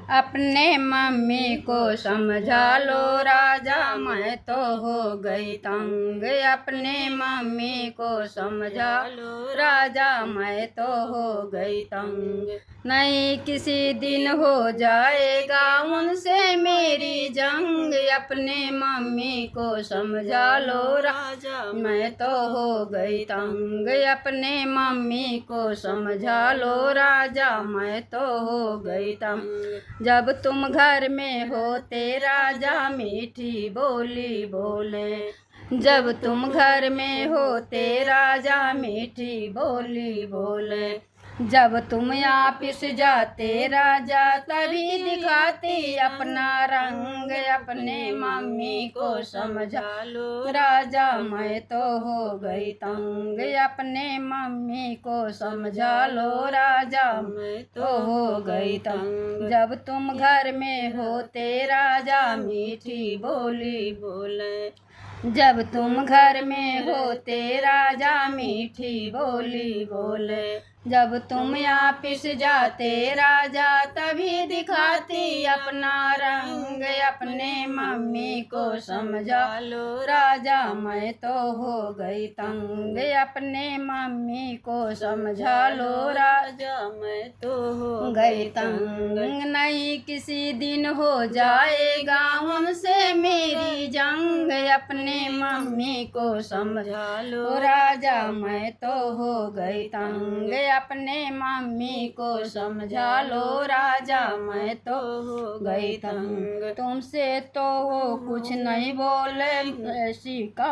अपने मम्मी को समझा लो राजा, मैं तो हो गई तंग। अपने मम्मी को समझा लो राजा, मैं तो हो गई तंग। नहीं किसी दिन हो जाएगा उनसे मेरी जंग। अपने मम्मी को समझा लो राजा, मैं तो हो गई तंग। अपने मम्मी को समझा लो राजा, मैं तो हो गई तंग। जब तुम घर में होते राजा, मीठी बोली बोले। जब तुम घर में होते राजा, मीठी बोली बोले। जब तुम ऑफिस जाते राजा, तभी दिखाती अपना रंग। अपने मम्मी को समझा लो राजा, मैं तो हो गई तंग। अपने मम्मी को समझा लो राजा, मैं तो हो गई तंग। जब तुम घर में होते राजा, मीठी बोली बोले। जब तुम घर में होते राजा, मीठी बोली बोले। जब तुम ऑफिस जाते राजा, तभी दिखाती अपना रंग। अपने मम्मी को समझा लो राजा, मैं तो हो गई तंग। अपने मम्मी को समझा लो राजा, मैं तो हो गई तंग। नहीं किसी दिन हो जाएगा उनसे मेरी जंग। अपने मम्मी को समझा लो राजा, मैं तो हो गई तंग। अपने मम्मी को समझा लो राजा, मैं तो हो गई तंग। तुमसे तो वो कुछ नहीं बोले ऐसी का,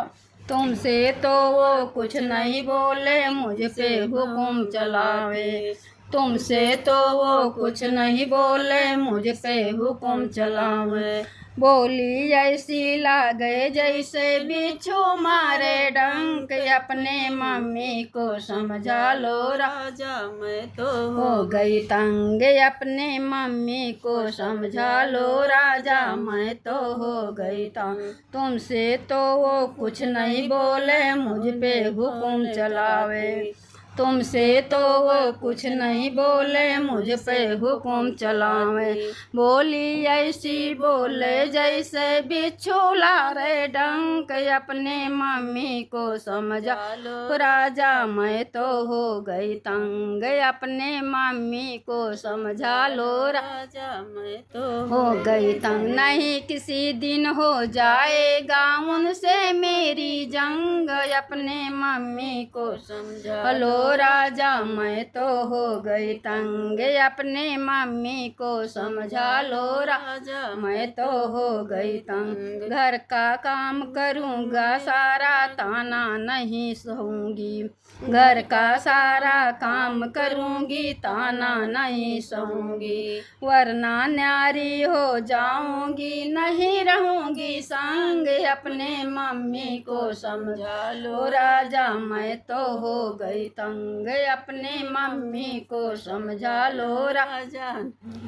तुमसे तो वो कुछ नहीं बोले, मुझ पे हुक्म चलावे। तुमसे तो वो कुछ नहीं बोले, मुझ पे हुक्म चलावे। बोली ऐसी लागे जैसे बिच्छू मारे डंक। अपने मम्मी को समझा लो राजा, मैं तो हो गई तंग। अपने मम्मी को समझा लो राजा, मैं तो हो गई तंग। तुमसे तो वो कुछ नहीं बोले, मुझ पे हुक्म चलावे। तुमसे तो वो कुछ नहीं बोले, मुझ पे हुक्म चलावे। बोली ऐसी बोले जैसे बिच्छू लारे डंक। अपने मम्मी को समझा लो राजा, मैं तो हो गई तंग। अपने मम्मी को समझा लो राजा, मैं तो हो गई तंग। नहीं किसी दिन हो जाएगा उनसे मेरी जंग। अपने मम्मी को समझा लो राजा, मैं तो हो गई तंग। अपने मम्मी को समझा लो राजा, मैं तो हो गई तंग। घर का काम करूँगा सारा, ताना नहीं सहूँगी। घर का सारा काम करूँगी, ताना नहीं सहूँगी। वरना न्यारी हो जाऊँगी, नहीं रहूँगी संग। अपने मम्मी को समझा लो राजा, मैं तो हो गई तंग। अपने मम्मी को समझा लो राजा,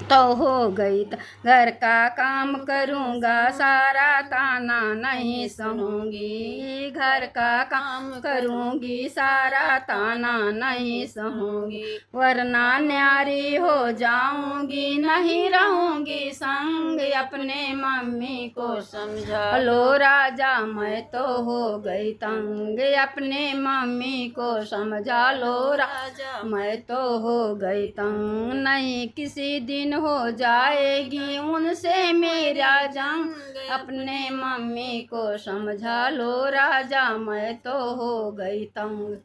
तो हो गई घर का काम करूँगा सारा, ताना नहीं सहूँगी। घर का काम करूँगी सारा, ताना नहीं सहूँगी। वरना न्यारी हो जाऊँगी, नहीं रहूँगी संग। अपने मम्मी को समझा लो राजा, मैं तो हो गई तंग। अपने मम्मी को समझा लो राजा, मैं तो हो गई तंग। नहीं किसी दिन हो जाएगी उनसे मेरा जंग। अपने मम्मी को समझा लो राजा, मैं तो हो गई तंग।